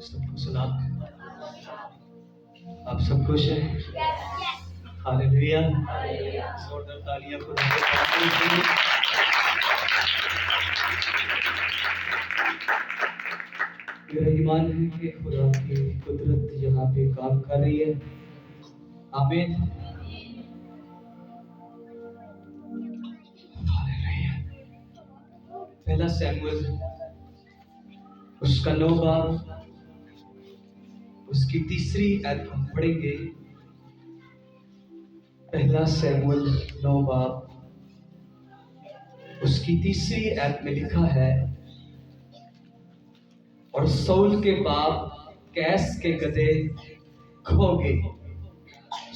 सबको सलाम। आप सब खुश हैं? हालेलुया। जोरदार तालियां खुदा के सामने दीजिए। मेरा ईमान है कि खुदा की कुदरत यहाँ पे काम कर रही है। आमीन। हालेलुया। पहला सैमुएल उसका 9 बाब उसकी 3री आयत हम पढ़ेंगे। पहला सैमुएल 9 बाब उसकी 3री आयत में लिखा है, और शाऊल के बाप कैस के गदहे खो गए।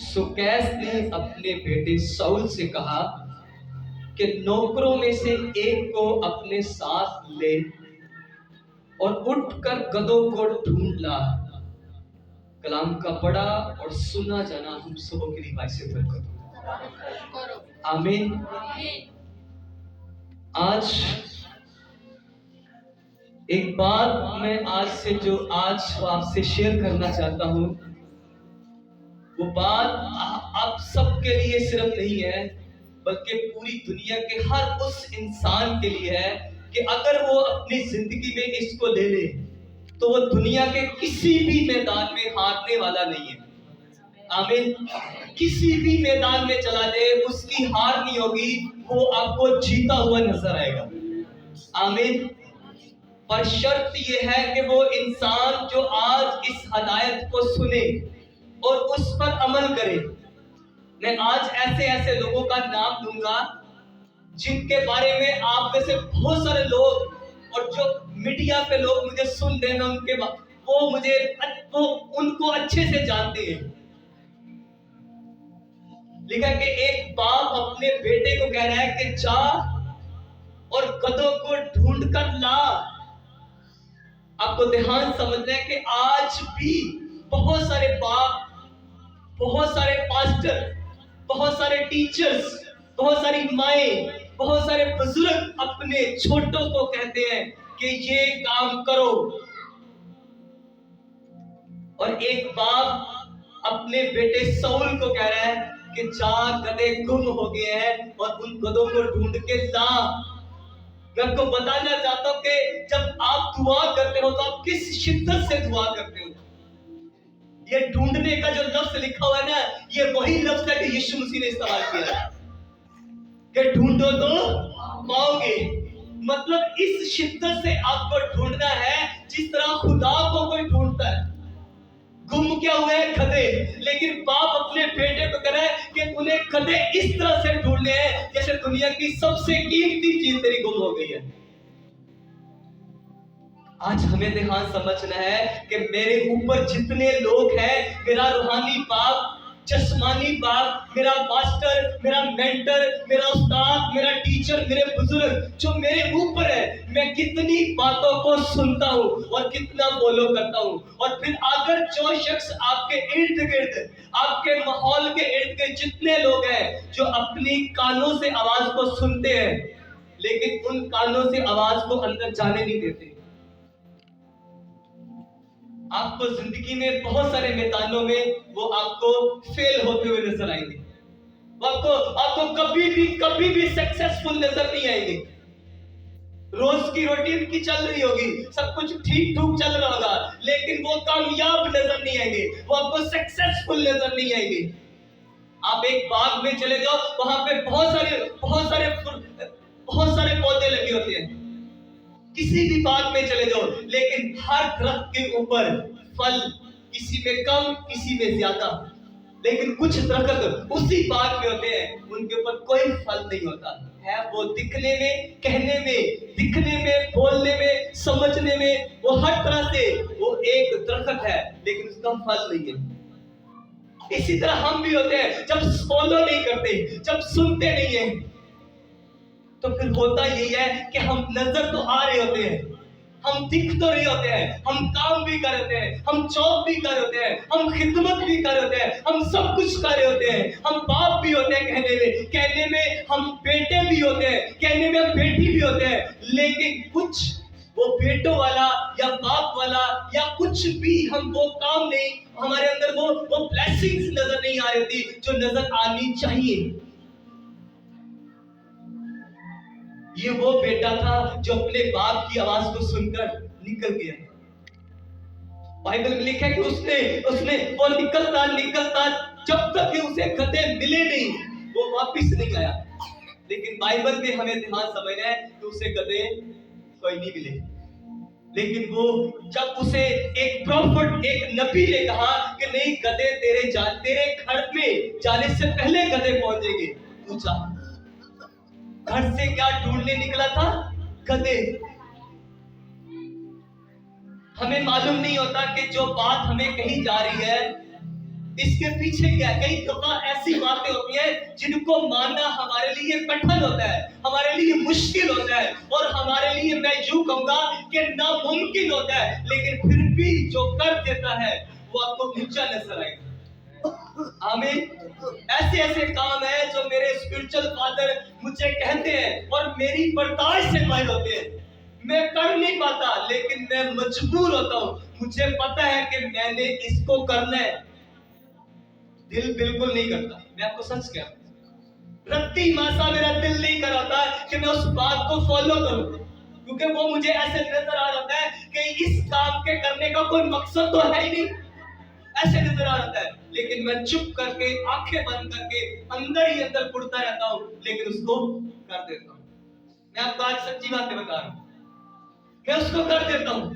सो कैस ने अपने बेटे शाऊल से कहा कि नौकरों में से एक को अपने साथ ले और उठकर गधों को ढूंढ ला। कलाम का पढ़ा और सुना जाना हम सबों के लिए बाइसे बरकत। आमीन। आज एक बात मैं आज आपसे शेयर करना चाहता हूं। वो बात आप सबके लिए सिर्फ नहीं है, बल्कि पूरी दुनिया के हर उस इंसान के लिए है कि अगर वो अपनी जिंदगी में इसको ले ले तो वो दुनिया के किसी भी मैदान में हारने वाला नहीं है। आमीन। किसी भी मैदान में चला जाए उसकी हार नहीं होगी, वो आपको जीता हुआ नजर आएगा। आमीन। पर शर्त ये है कि वो इंसान जो आज इस हदायत को सुने और उस पर अमल करे। मैं आज ऐसे लोगों का नाम दूंगा जिनके बारे में आप में से बहुत सारे लोग और जो मीडिया पे लोग मुझे सुन रहे हैं वो उनको अच्छे से जानते हैं। लिखा कि एक बाप अपने बेटे को कह रहा है कि जा और गधों को ढूंढ कर ला। आपको ध्यान समझना है कि आज भी बहुत सारे बाप, बहुत सारे पास्टर, बहुत सारे टीचर्स, बहुत सारी माएं, बहुत सारे बुजुर्ग अपने छोटों को कहते हैं कि ये काम करो। और एक बाप अपने बेटे शाऊल को कह रहा है कि जा, गधे गुम हो गए हैं और उन गधों को ढूंढ के ला। मैं आपको बताना चाहता हूं कि जब आप दुआ करते हो तो आप किस शिद्दत से दुआ करते हो। ये ढूंढने का जो लफ्ज लिखा हुआ है ना, ये वही लफ्ज है कि यीशु मसीह ने इस्तेमाल किया है कि ढूंढो तो पाओगे। मतलब इस शिद्दत से आपको ढूंढना है जिस तरह खुदा को कोई ढूंढता है। गुम क्या हुए हैं? गधे। लेकिन बाप अपने बेटे को कह रहा है कि उन्हें गधे इस तरह से ढूंढने हैं जैसे दुनिया की सबसे कीमती चीज तेरी गुम हो गई है। आज हमें ध्यान समझना है कि मेरे ऊपर जितने लोग हैं, मेरा रूहानी बाप, जस्मानी बाप, मेरा मास्टर, मेरा मेंटर, मेरा उस्ताद, मेरा टीचर, मेरे बुजुर्ग जो मेरे ऊपर है, मैं कितनी बातों को सुनता हूँ और कितना फॉलो करता हूँ। और फिर अगर जो शख्स आपके इर्द गिर्द, आपके माहौल के इर्द गिर्द जितने लोग हैं जो अपनी कानों से आवाज को सुनते हैं लेकिन उन कानों से आवाज को अंदर जाने नहीं देते, आपको जिंदगी में बहुत सारे मैदानों में वो आपको फेल होते हुए नजर आएंगे। वो आपको कभी भी सक्सेसफुल नजर नहीं आएंगे। रोज की रूटीन की चल रही होगी, सब कुछ ठीक ठाक चल रहा होगा, लेकिन वो कामयाब नजर नहीं आएंगे, वो आपको सक्सेसफुल नजर नहीं आएंगे। आप एक बाग में चले जाओ, वहां पे बहुत सारे पौधे लगे होते हैं। किसी भी बाग में चले जाओ, लेकिन हर दरख्त के ऊपर फल, किसी में कम, किसी में ज्यादा। लेकिन कुछ दरख्त उसी बाग में होते हैं, उनके ऊपर कोई फल नहीं होता है। वो दिखने में, कहने में, दिखने में, बोलने में, समझने में, वो हर तरह से वो एक दरख्त है, लेकिन उसका फल नहीं है। इसी तरह हम भी होते हैं, जब फॉलो नहीं करते, जब सुनते नहीं है, तो फिर होता यही है कि हम नजर तो आ रहे होते हैं, हम दिख तो रहे होते हैं, हम काम भी कर रहे होते हैं, हम जॉब भी कर रहे होते हैं, हम खिदमत भी कर रहे होते हैं, हम सब कुछ कर रहे होते हैं, हम बाप भी होते हैं, कहने में हम बेटे भी होते हैं, कहने में हम बेटी भी होते हैं, लेकिन कुछ वो बेटों वाला या बाप वाला या कुछ भी हम वो काम नहीं, हमारे अंदर वो ब्लेसिंग्स नजर नहीं आ रही थी जो नजर आनी चाहिए। ये वो बेटा था जो अपने बाप की आवाज को सुनकर निकल गया। बाइबल में लिखा है कि उसने वो निकलता जब तक कि उसे गधे मिले नहीं वो वापस नहीं आया। लेकिन बाइबल में हमें ध्यान समझना है कि उसे गधे कोई नहीं मिले। लेकिन वो जब उसे एक प्रॉफिट, एक नबी ने कहा कि नहीं, गधे तेरे घर में जाने से पहले गधे पहुंचेंगे, तू जा। घर से क्या ढूंढने निकला था? गधे। हमें मालूम नहीं होता कि जो बात हमें कही जा रही है इसके पीछे क्या है। कई दफा ऐसी बातें होती हैं जिनको मानना हमारे लिए कठिन होता है, हमारे लिए मुश्किल होता है, और हमारे लिए मैं यूं कहूंगा कि नामुमकिन होता है। लेकिन फिर भी जो कर देता है वो आपको ऊंचा नजर आएगा। आमीन। ऐसे काम है जो मेरे स्पिरिचुअल फादर मुझे कहते हैं और मेरी बर्दाश्त से बाहर होते हैं। मैं कर नहीं पाता लेकिन मैं मजबूर होता हूँ। मुझे पता है कि मैंने इसको करना है। दिल बिल्कुल नहीं करता, मैं आपको सच कह रहा हूं, रत्ती मासा मेरा दिल नहीं कराता कि मैं उस बात को फॉलो करूं, क्योंकि वो मुझे ऐसे नजर आ रहा है कि इस काम के करने का कोई मकसद तो है ही नहीं, ऐसे नजर आ रहा है। लेकिन मैं चुप करके आंखें बंद करके अंदर ही अंदर कुड़ता रहता हूं, लेकिन उसको कर देता हूं। मैं आपको आज सच्ची बातें बता रहा हूं, मैं उसको कर देता हूं।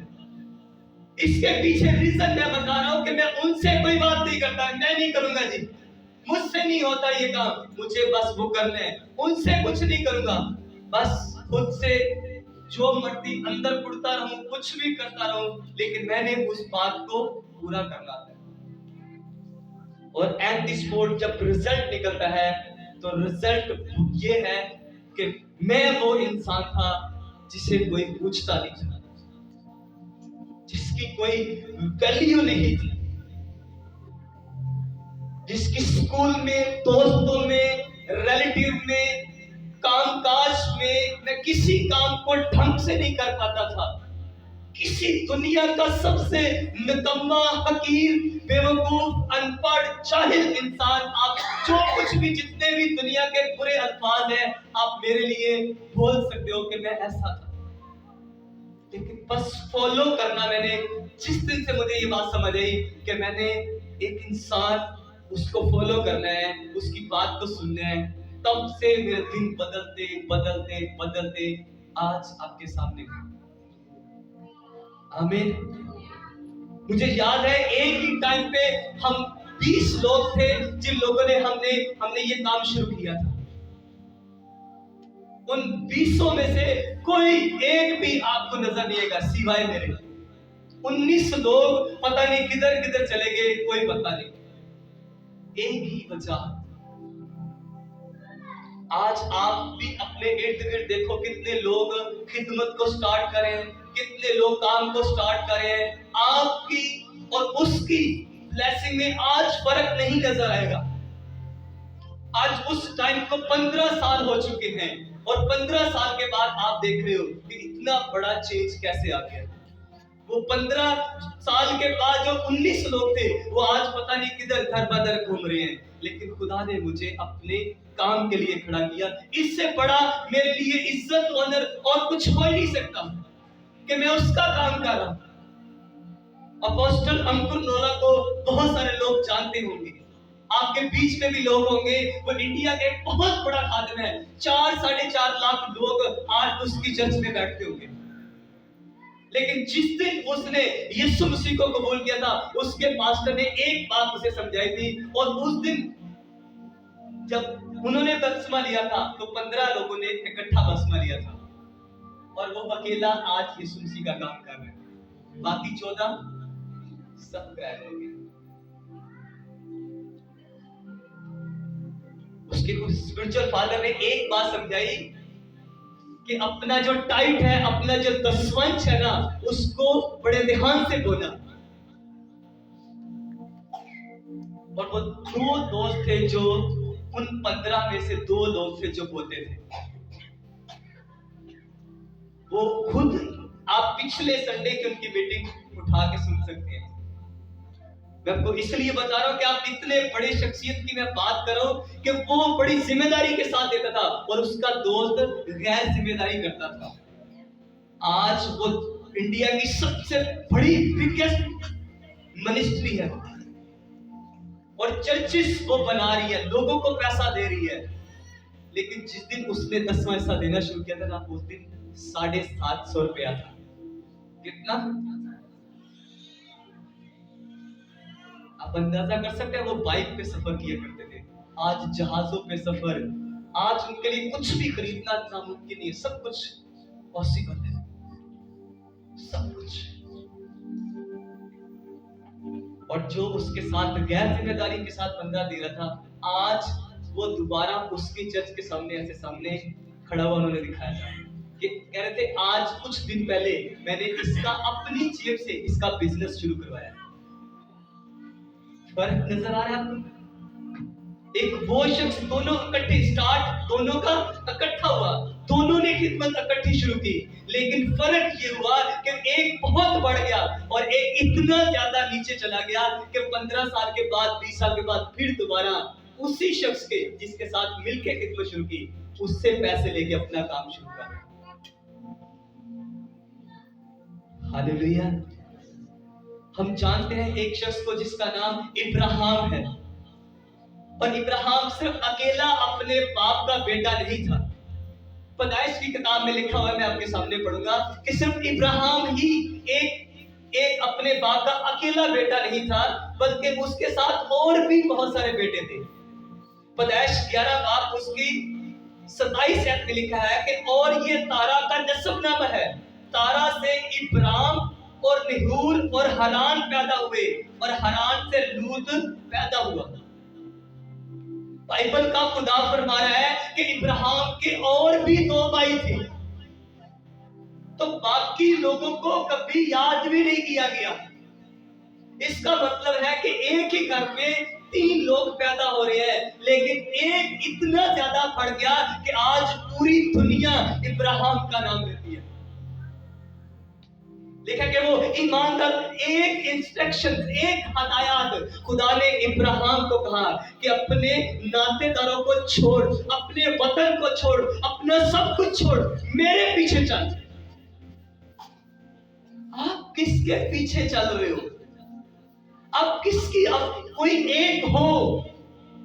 इसके पीछे रीजन मैं बता रहा हूं कि मैं उनसे कोई बात नहीं करता, मैं नहीं करूंगा जी, मुझसे नहीं होता ये काम, मुझे बस वो करना है, उनसे कुछ नहीं करूंगा, बस खुद से जो मर्जी अंदर कुड़ता रहूं, कुछ भी करता रहूं, लेकिन मैंने उस बात को पूरा करना है। और एट द स्पॉट जब रिजल्ट निकलता है तो रिजल्ट ये है कि मैं वो इंसान था जिसे कोई पूछता नहीं था, जिसकी कोई वैल्यू नहीं थी, जिसकी स्कूल में, दोस्तों में, रिलेटिव में, कामकाज में मैं किसी काम को ढंग से नहीं कर पाता था। किसी दुनिया का सबसे निकम्मा, हकीर, बेवकूफ, अनपढ़, जाहिल इंसान, आप जो कुछ भी, जितने भी दुनिया के बुरे अल्फाज हैं आप मेरे लिए बोल सकते हो कि मैं ऐसा था। लेकिन बस फॉलो करना, मैंने जिस दिन से मुझे ये बात समझ आई कि मैंने एक इंसान, उसको फॉलो करना है, उसकी बात को सुनना है, तब से मेरे दिन बदलते बदलते बदलते आज आपके सामने। आमीन। मुझे याद है एक ही टाइम पे हम 20 लोग थे जिन लोगों ने हमने ये काम शुरू किया था। उन 20 में से कोई एक भी आपको नजर नहीं आएगा सिवाय मेरे। 19 लोग पता नहीं किधर किधर चले गए, कोई पता नहीं। एक ही बचा। आज आप भी अपने इर्द गिर्द देखो कितने लोग खिदमत को स्टार्ट करें, कितने लोग काम को स्टार्ट करें। आपकी और उसकी ब्लेसिंग में आज फर्क नहीं नजर आएगा। आज उस टाइम को 15 साल हो चुके हैं और 15 साल के बाद आप देख रहे हो कि इतना बड़ा चेंज कैसे आ गया। वो 15 साल के बाद जो 19 लोग थे वो आज पता नहीं किधर दर बदर घूम रहे हैं, लेकिन खुदा ने मुझे अपने काम के लिए खड़ा किया। इससे बड़ा मेरे लिए इज्जत, ऑनर और कुछ हो ही नहीं सकता कि मैं उसका काम कर रहा हूं। अपोस्टल अंकुर नोला को बहुत सारे लोग जानते होंगे, आपके बीच में भी लोग होंगे। वो इंडिया के एक बहुत बड़ा खादिम है। 4-4.5 लाख लोग आज उसकी चर्च में बैठते होंगे। लेकिन जिस दिन उसने यीशु मसीह को कबूल किया था, उसके मास्टर ने एक बात उसे समझाई थी, और उस दिन जब उन्होंने बपतिस्मा लिया था तो 15 लोगों ने इकट्ठा बपतिस्मा लिया था, और वो अकेला आज यीशु मसीह का काम कर रहे हैं। बाकी 14 सब गायब हो गए। उसके कुछ स्पिरिचुअल फादर ने एक बात समझाई कि अपना जो टाइट है, अपना जो दसवंश है ना, उसको बड़े ध्यान से बोला। और वो 2 दोस्त थे जो उन 15 में से 2 लोग थे जो बोलते थे। वो खुद आप पिछले संडे की उनकी मीटिंग उठा के सुन सकते हैं। मैं आपको इसलिए बता रहा हूं कि आप इतने बड़े शख्सियत की मैं बात कर रहा हूं कि वो बड़ी जिम्मेदारी के साथ देता था और उसका दोस्त गैर जिम्मेदारी करता था। आज वो इंडिया की सबसे बड़ी बिगेस्ट मिनिस्ट्री है और चर्चिस वो बना रही है, लोगों को पैसा दे रही है। लेकिन जिस दिन उसने 10वां हिस्सा देना शुरू किया था ना, उस दिन 750 रुपया था। कितना? आप अंदाजा कर सकते हैं, वो बाइक पे सफर किया करते थे, आज जहाजों पे सफर। आज उनके लिए कुछ भी खरीदना नामुमकिन नहीं है, सब कुछ पॉसिबल है, सब कुछ। और जो उसके साथ गैर जिम्मेदारी के साथ बंदा दे रहा था, आज वो दोबारा उसके जज के सामने ऐसे सामने खड़ा हुआ उन्होंने दिखाया था कि कह रहे थे आज कुछ दिन पहले मैंने इसका अपनी जेब से इसका बिजनेस शुरू करवाया। फर्क नजर आ रहा है आपको? एक वो शख्स, दोनों इकट्ठे स्टार्ट, दोनों का इकट्ठा हुआ, दोनों ने खिदमत इकट्ठी शुरू की, लेकिन फर्क ये हुआ कि एक बहुत बढ़ गया और एक इतना ज्यादा नीचे चला गया कि 15 साल के बाद, 20 साल के बाद फिर दोबारा उसी शख्स के जिसके साथ मिलकर खिदमत शुरू की, उससे पैसे लेके अपना काम शुरू कर। हालेलुया। हम जानते हैं एक शख्स को जिसका नाम इब्राहिम है, और इब्राहिम सिर्फ अकेला अपने बाप का बेटा नहीं था। पैदाइश की किताब में लिखा हुआ है, मैं आपके सामने पढ़ूंगा कि सिर्फ इब्राहिम ही एक अपने बाप का अकेला बेटा नहीं था, बल्कि उसके साथ और भी बहुत सारे बेटे थे। पैदाइश 11 बाब उसकी 27 आयत में लिखा है कि और ये तारा का नसबनामा है, तारा से इब्राहिम और नहूर और हरान पैदा हुए और हरान से लूत पैदा हुआ। बाइबल का खुदा फरमा रहा है कि इब्राहिम के और भी 2 भाई थे, तो बाकी लोगों को कभी याद भी नहीं किया गया। इसका मतलब है कि एक ही घर में 3 लोग पैदा हो रहे हैं, लेकिन एक इतना ज्यादा बढ़ गया कि आज पूरी दुनिया इब्राहिम का नाम लेती है। देखा कि वो ईमानदार, एक इंस्ट्रक्शन, एक हदायत खुदा ने इब्राहिम को कहा कि अपने नातेदारों को छोड़, अपने वतन को छोड़, अपना सब कुछ छोड़, मेरे पीछे चल। आप किसके पीछे चल रहे हो? आप किसकी? आप कोई एक हो,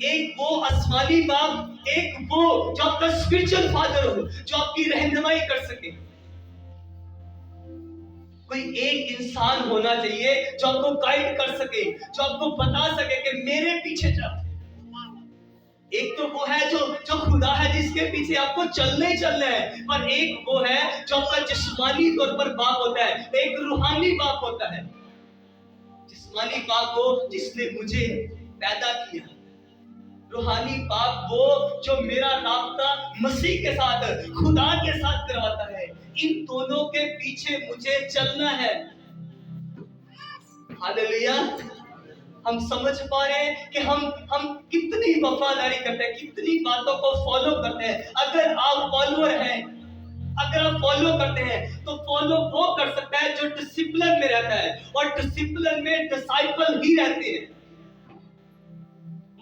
एक वो आसमानी बाप, एक वो जो आपका स्पिरिचुअल फादर हो, जो आपकी रहनुमाई कर सके। कोई एक इंसान होना चाहिए जो आपको गाइड कर सके, जो आपको बता सके कि मेरे पीछे चल। एक तो वो है जो खुदा है जिसके पीछे आपको चलना ही चलना है, और एक वो है जो आपका जिस्मानी तौर पर बाप होता है, एक रूहानी बाप होता है। जिस्मानी बाप वो जिसने मुझे पैदा किया, रूहानी बाप वो जो मेरा राब्ता मसीह के साथ, खुदा के साथ करवाता है। इन दोनों के पीछे मुझे चलना है। हालेलुया। हम समझ पा रहे हैं कि हम कितनी वफादारी करते हैं, कितनी बातों को फॉलो करते हैं। अगर आप फॉलोअर हैं, अगर आप फॉलो करते हैं, तो फॉलो वो कर सकता है जो डिसिप्लिन में रहता है, और डिसिप्लिन में डिसाइपल ही रहते हैं।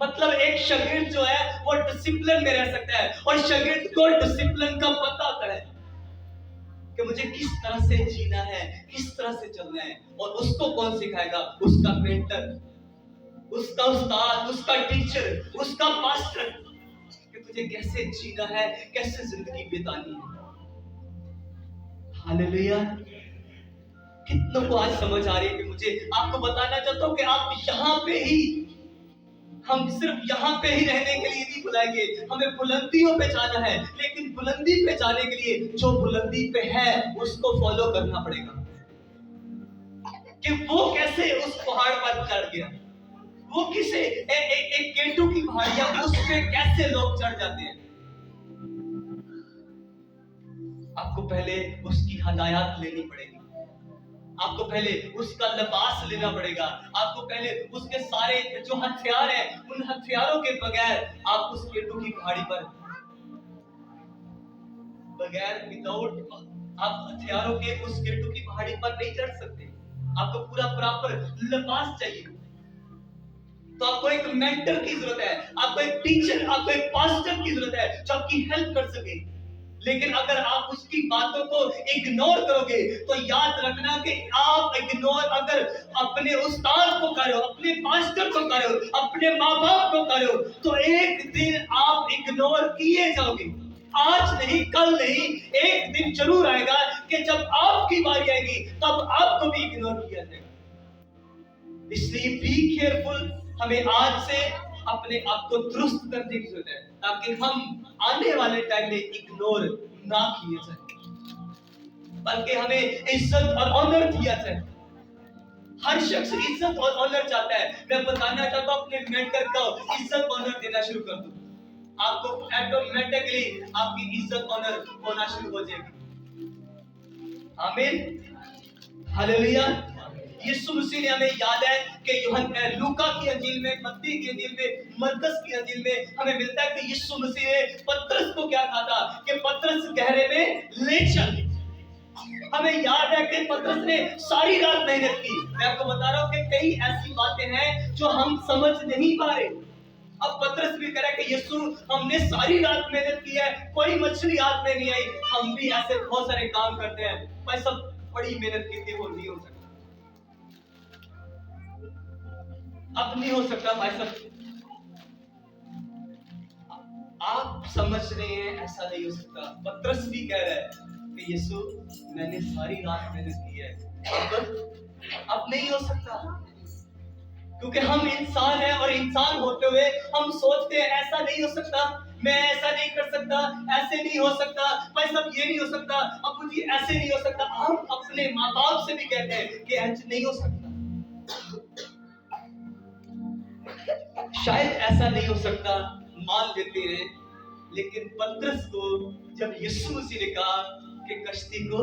मतलब एक शागिर्द जो है वो डिसिप्लिन में रह सकता है, और शागिर्द को डिसिप्लिन का पता होता है कि मुझे किस तरह से जीना है, किस तरह से चलना है। और उसको कौन सिखाएगा? उसका मेंटर, उसका उस्ताद, उसका टीचर, उसका मास्टर, कि तुझे कैसे जीना है, कैसे जिंदगी बितानी है। हालेलुया। कितनों को आज समझ आ रही है कि मुझे आपको बताना चाहता हूं कि आप यहाँ पे ही, हम सिर्फ यहाँ पे ही रहने के लिए नहीं बुलाएंगे, हमें बुलंदियों पे जाना है। लेकिन बुलंदी पे जाने के लिए जो बुलंदी पे है उसको फॉलो करना पड़ेगा। कि वो कैसे उस पहाड़ पर चढ़ गया, वो किसे एक केटू की पहाड़ियां, उस पे कैसे लोग चढ़ जाते हैं। आपको पहले उसकी हदायत लेनी पड़ेगी, आपको पहले उसका लिबास लेना पड़ेगा, आपको पहले उसके सारे जो हथियार हैं, उन हथियारों के बगैर आप उस केटू की पहाड़ी पर, बगैर विदाउट आप हथियारों के उस गेटू की पहाड़ी पर नहीं चढ़ सकते। आपको पूरा प्रॉपर लिबास चाहिए। तो आपको एक मेंटर की जरूरत है, आपको एक टीचर, आपको एक पास्टर की जरूरत है जो आपकी हेल्प कर सके। लेकिन अगर आप उसकी बातों को इग्नोर करोगे तो याद रखना कि आप इग्नोर अगर अपने उस्ताद को कर रहे हो, अपने मास्टर को कर रहे हो, अपने माँ बाप को कर रहे हो, तो एक दिन आप इग्नोर किए जाओगे। आज नहीं, कल नहीं, एक दिन जरूर आएगा कि जब आपकी बारी आएगी तब आपको भी इग्नोर किया जाएगा। इसलिए बी केयरफुल। हमें आज से अपने आप को दुरुस्त करने की जरूरत है ताकि हम आने वाले टाइम में इग्नोर ना किए जाए, बल्कि हमें इज्जत और ऑनर दिया जाए। हर शख्स इज्जत और ऑनर चाहता है। मैं बताना चाहता हूं अपने मेंटर को इज्जत ऑनर देना शुरू कर दो, आपको ऑटोमेटिकली आपकी इज्जत ऑनर होना शुरू हो जाएगी। आमीन, हालेलुया। यीशु मसीह ने हमें याद है कि लूका की अंजील में, मत्ती की अंजील में, मरकस की अंजील में हमें मिलता है कि यीशु मसीह ने पतरस को क्या कहा था कि पतरस गहरे में ले चल। हमें याद है कि पतरस ने सारी रात मेहनत की। मैं आपको बता रहा हूं कि कई ऐसी बातें हैं जो हम समझ नहीं पा रहे। अब पतरस भी कह रहा है कि यीशु हमने सारी रात मेहनत की है, कोई मछली हाथ में नहीं आई। हम भी ऐसे बहुत सारे काम करते हैं, भाई सब बड़ी मेहनत की थी, वो नहीं हो सकता, अब नहीं हो सकता भाई साहब। आप समझ रहे हैं ऐसा नहीं हो सकता। पतरस भी कह रहा है कि यीशु मैंने सारी रात मेहनत की है, अब नहीं हो सकता। क्योंकि हम इंसान हैं और इंसान होते हुए हम सोचते हैं ऐसा नहीं हो सकता, मैं ऐसा नहीं कर सकता, ऐसे नहीं हो सकता, भाई साहब ये नहीं हो सकता, अब मुझे ऐसे नहीं हो सकता। हम अपने माँ बाप से भी कहते हैं कि ऐसे नहीं हो सकता, शायद ऐसा नहीं हो सकता, मान लेते हैं। लेकिन पतरस को जब यीशु मसीह ने कहा कि कश्ती को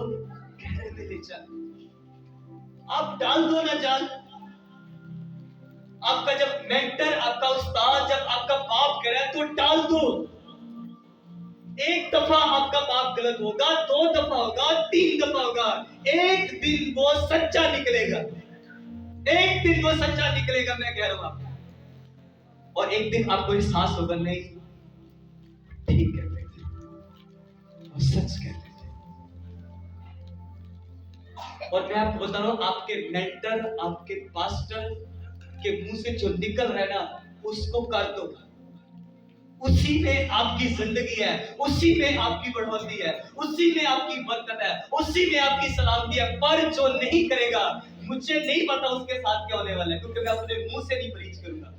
गहरे में ले चल, आप डाल दो ना जाल। आपका जब मेंटर, आपका उस्ताद, जब आपका बाप कह रहा है तो डाल दो। एक दफा आपका बाप गलत होगा, 2 दफा होगा, 3 दफा होगा, एक दिन वो सच्चा निकलेगा, एक दिन वो सच्चा निकलेगा, मैं कह रहा हूं आपको। और एक दिन आपको एहसास होगा नहीं ठीक कहते थे, वो सच कहते थे। और मैं आपको बता रहा हूं, आपके मेंटर, आपके पास्टर के मुंह से जो निकल रहा है ना, उसको कर दो। उसी में आपकी जिंदगी है, उसी में आपकी बढ़ोतरी है, उसी में आपकी बरकत है, उसी में आपकी सलामती है। पर जो नहीं करेगा, मुझे नहीं पता उसके साथ क्या होने वाला है, क्योंकि मैं अपने मुंह से नहीं प्रीच करूंगा।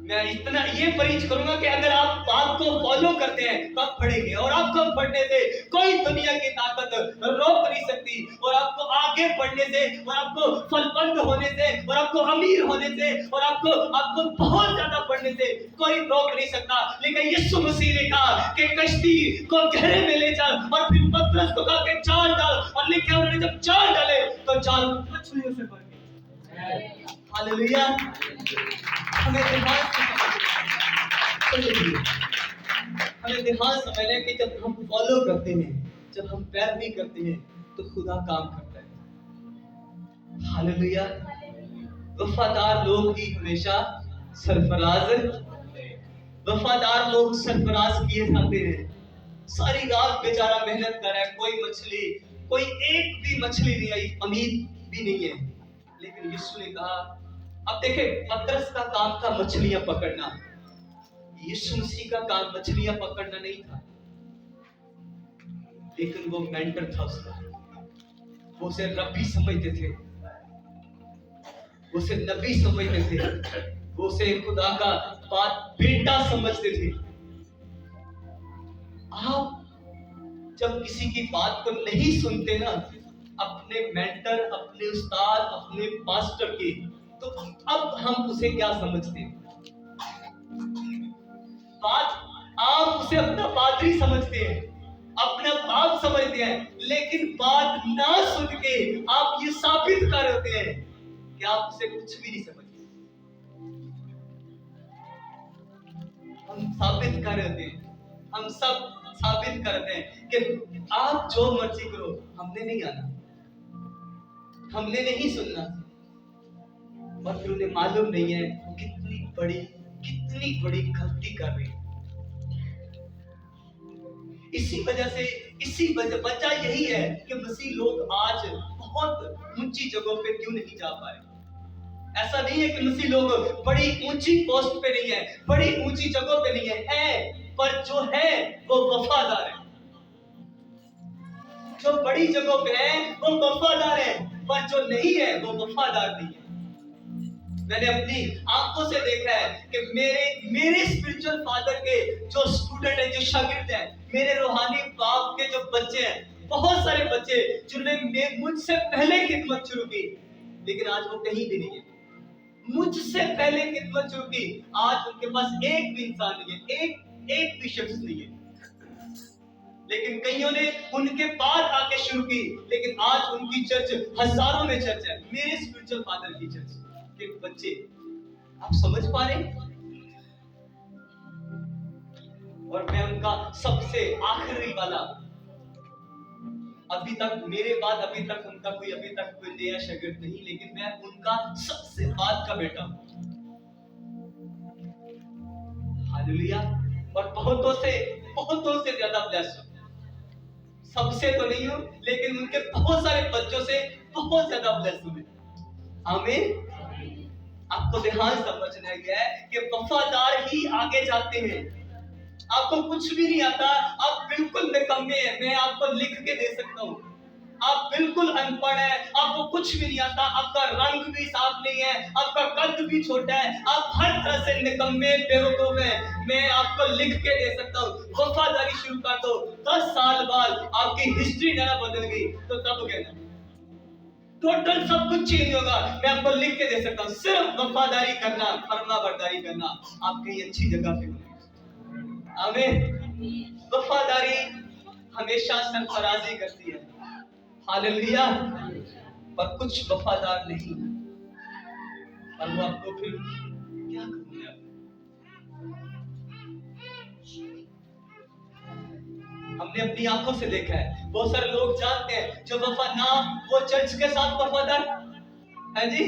मैं इतना ये प्रीच करूंगा कि अगर आप बात को फॉलो करते हैं तो आप बढ़ेंगे, और आपको बढ़ने से कोई दुनिया की ताकत रोक नहीं सकती। और आपको आगे बढ़ने से, और आपको फलवंत होने से, और आपको अमीर होने से, और आपको बहुत ज्यादा बढ़ने से कोई रोक नहीं सकता। लेकिन यीशु मसीह ने कहा कि कश्ती को गहरे में ले चल, और फिर पतरस को कहा कि जाल डाल, और लिखा उन्होंने जब जाल डाले तो जाल मछलियों से भर गया। हालेलुया। हमें ध्यान समझना है कि जब हम फॉलो करते हैं, जब हम पैरवी करते हैं, तो खुदा काम करता है। हालेलुया। वफादार लोग ही हमेशा सरफराज, वफादार लोग सरफराज किए जाते हैं। सारी रात बेचारा मेहनत कर रहा है, कोई एक भी मछली नहीं आई, अमीर भी नहीं है। लेकिन यीशु ने कहा, अब देखे, पतरस का काम था मछलियां पकड़ना, यीशु मसीह का काम मछलियां पकड़ना नहीं था। लेकिन वो मेंटर था उसका, वो उसे रब्बी समझते थे, वो उसे नबी समझते थे, वो उसे खुदा का बात बेटा समझते थे। आप जब किसी की बात को नहीं सुनते ना, अपने मेंटर, अपने उस्ताद, अपने मास्टर की, तो अब हम उसे क्या समझते हैं? आप उसे अपना पादरी समझते हैं, अपना बाप समझते हैं, लेकिन बात ना सुन के आप ये साबित कर होते हैं कि आप उसे कुछ भी नहीं समझते। हम साबित कर होते हैं हम सब साबित करते हैं कि आप जो मर्जी करो, हमने नहीं आना, हमने नहीं सुनना। और फिर उन्हें मालूम नहीं है कितनी बड़ी गलती कर रही है। इसी वजह यही है कि मसीह लोग आज बहुत ऊंची जगहों पे क्यों नहीं जा पा रहे। ऐसा नहीं है कि मसीह लोग बड़ी ऊंची पोस्ट पे नहीं है, बड़ी ऊंची जगहों पे नहीं है, पर जो है वो वफादार है। जो बड़ी जगहों पे है वो वफादार है, पर जो नहीं है वो वफादार नहीं है। मैंने अपनी आंखों से देखा है कि मेरे स्पिरिचुअल फादर के जो स्टूडेंट है, जो शागिर्द है, मेरे रूहानी बाप के जो बच्चे हैं, बहुत सारे बच्चे जिन्होंने मुझसे पहले खिदमत शुरू की, लेकिन आज वो कहीं भी नहीं है। मुझसे पहले खिदमत शुरू की, आज उनके पास एक भी इंसान नहीं है, एक भी शख्स नहीं है। लेकिन कईयों ने उनके बाद आके शुरू की, लेकिन आज उनकी चर्च हजारों में चर्च है। मेरे स्पिरिचुअल फादर की चर्च के बच्चे, आप समझ पा रहे हैं? और मैं उनका सबसे आखिरी वाला, अभी तक मेरे बाद अभी तक कोई नया शागिर्द नहीं, लेकिन मैं उनका सबसे बाद का बेटा हूं। हालेलुया। और बहुतों से ज्यादा ब्लेस हूं। सबसे तो नहीं हूं, लेकिन उनके बहुत सारे बच्चों से बहुत ज्यादा ब्लेस हूं। आमीन। आपको ध्यान समझना है कि वफादार ही आगे जाते हैं। आपको कुछ भी नहीं आता, आप बिल्कुल निकम्मे हैं, मैं आपको लिख के दे सकता हूँ। आप बिल्कुल अनपढ़ है, आपको कुछ भी नहीं आता, आपका रंग भी साफ नहीं है, आपका कद भी छोटा है, आप हर तरह से निकम्मे बेवकूफ हैं, मैं आपको लिख के दे सकता हूँ। वफादारी शुरू कर दो, 10 साल बाद आपकी हिस्ट्री जरा बदल गई तो तब कहना, टोटल सब कुछ चेंज होगा। मैं आपको लिख के दे सकता हूँ। सिर्फ वफादारी करना, फरमाबरदारी करना, आप कहीं अच्छी जगह पे होंगे। आमीन। वफादारी हमेशा सरफराजी करती है। हालेलुया। पर कुछ वफादार नहीं, और वो आपको फिर क्या करूंगा। हमने अपनी आंखों से देखा है, बहुत सारे लोग जानते हैं जो वो चर्च के साथ वफादार है जी,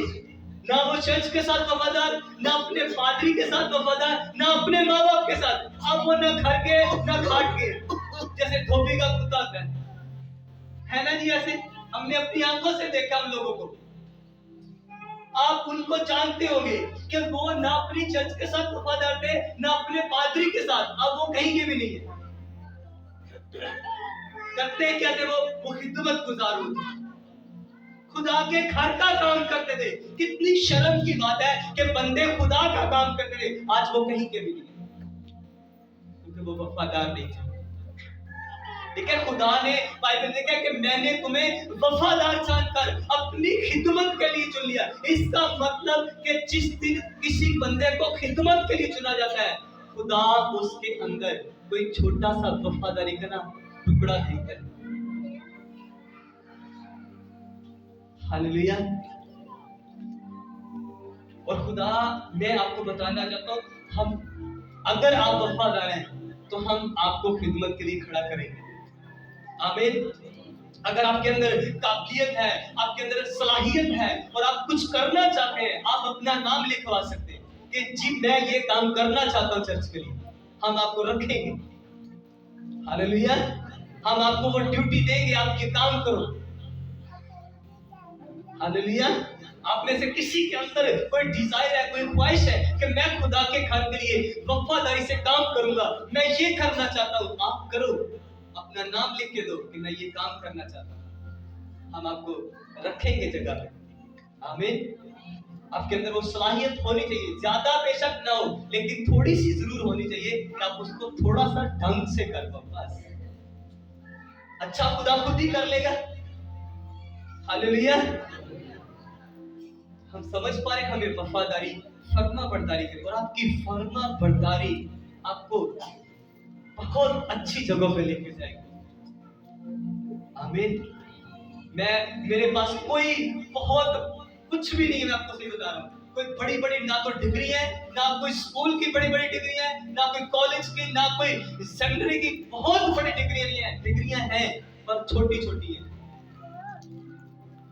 ना वो चर्च के साथ वफादार, ना अपने पादरी के साथ वफादार, ना अपने माँ बाप के साथ। अब वो ना घर के ना खाट के, जैसे धोबी का कुत्ता है ना जी। ऐसे हमने अपनी आंखों से देखा हम लोगों को। आप उनको जानते होंगे कि वो ना अपनी चर्च के साथ वफादार थे, ना अपने पादरी के साथ। अब वो कहीं के भी नहीं है। करते क्या थे वो खिदमत गुजार होते, खुदा के घर का काम करते थे। कितनी शर्म की बात है कि बंदे खुदा का काम करते थे, आज वो कहीं के भी नहीं, क्योंकि वो वफादार नहीं थे। ठीक है, खुदा ने बाइबल में कहा कि मैंने तुम्हें वफादार जानकर अपनी खिदमत के लिए चुन लिया। इसका मतलब कि जिस दिन किसी बंदे को खिदमत के लिए चुना जाता है, खुदा उसके अंदर कोई छोटा सा वफादारी का ना टुकड़ा नहीं कर। हालेलुया। और खुदा, मैं आपको बताना चाहता हूं, हम अगर आप वफादार हैं तो हम आपको खिदमत के लिए खड़ा करेंगे। आमीन। अगर आपके अंदर काबिलियत है, आपके अंदर सलाहियत है और आप कुछ करना चाहते हैं, आप अपना नाम लिखवा सकते हैं कि जी मैं ये काम करना चाहता हूं चर्च के लिए, हम आपको रखेंगे। हालेलुया। हम आपको वो ड्यूटी देंगे, आप ये काम करो। हालेलुया। आप में से किसी के अंदर कोई डिजायर है, कोई ख्वाहिश है कि मैं खुदा के घर के लिए वफादारी से काम करूंगा, मैं ये करना चाहता हूं, आप करो। अपना नाम लिख के दो कि मैं ये काम करना चाहता हूं, हम आपको रखेंगे जगह पे। आमीन। आपके अंदर वो सलाहियत होनी चाहिए, ज्यादा बेशक ना हो, लेकिन थोड़ी सी जरूर होनी चाहिए कि आप उसको थोड़ा सा ढंग से कर पाओ। बस अच्छा खुदा खुद ही कर लेगा। हालेलुया। हम समझ पा रहे, हमें वफादारी, फर्माबरदारी करें, और आपकी फर्माबरदारी आपको बहुत अच्छी जगह पे लेके जाएगी। आमीन। मेरे पास कोई बहुत कुछ भी नहीं है, मैं आपको सही बता रहा हूँ, कोई बड़ी बड़ी ना तो डिग्री है, ना कोई स्कूल की बड़ी बड़ी डिग्री है, ना कोई कॉलेज की, ना कोई सेकेंडरी की बहुत बड़ी डिग्री नहीं है। डिग्रियां हैं पर छोटी छोटी हैं।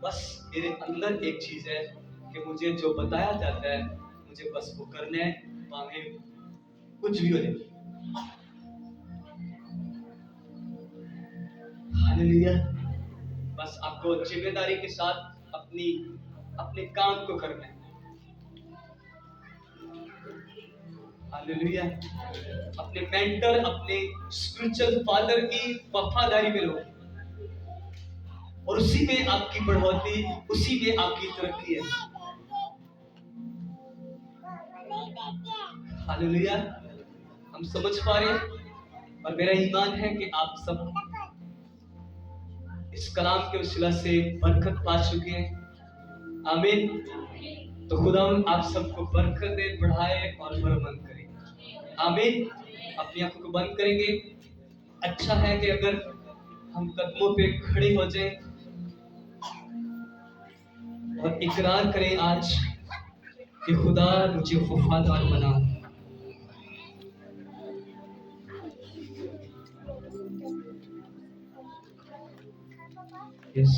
बस मेरे अंदर एक चीज है कि मुझे जो बताया जाता है मुझे बस वो करना है, मांगे कुछ भी हो जाए। हालेलुया। बस आपको जिम्मेदारी के साथ अपने काम को करना है। हालेलुया। अपने मेंटर, अपने स्पिरिचुअल फादर की वफादारी में रहो और उसी में आपकी बढ़ोतरी, उसी में आपकी तरक्की है। हालेलुया। हम समझ पा रहे हैं और मेरा ईमान है कि आप सब इस कलाम के वसीला से बरकत पा चुके हैं। आमीन। तो खुदा आप सबको बरकत दे, बढ़ाए और बरमंद करे। आमीन। अपनी आंखों को बंद करेंगे। अच्छा है कि अगर हम कदमों पे खड़े हो जाएं और इकरार करें आज कि खुदा मुझे वफादार बना। यस,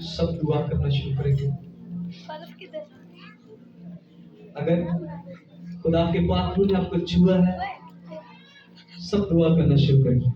सब दुआ करना शुरू करेंगे। अगर खुदा के पाक ने आपको छुआ है, सब दुआ करना शुरू करेंगे।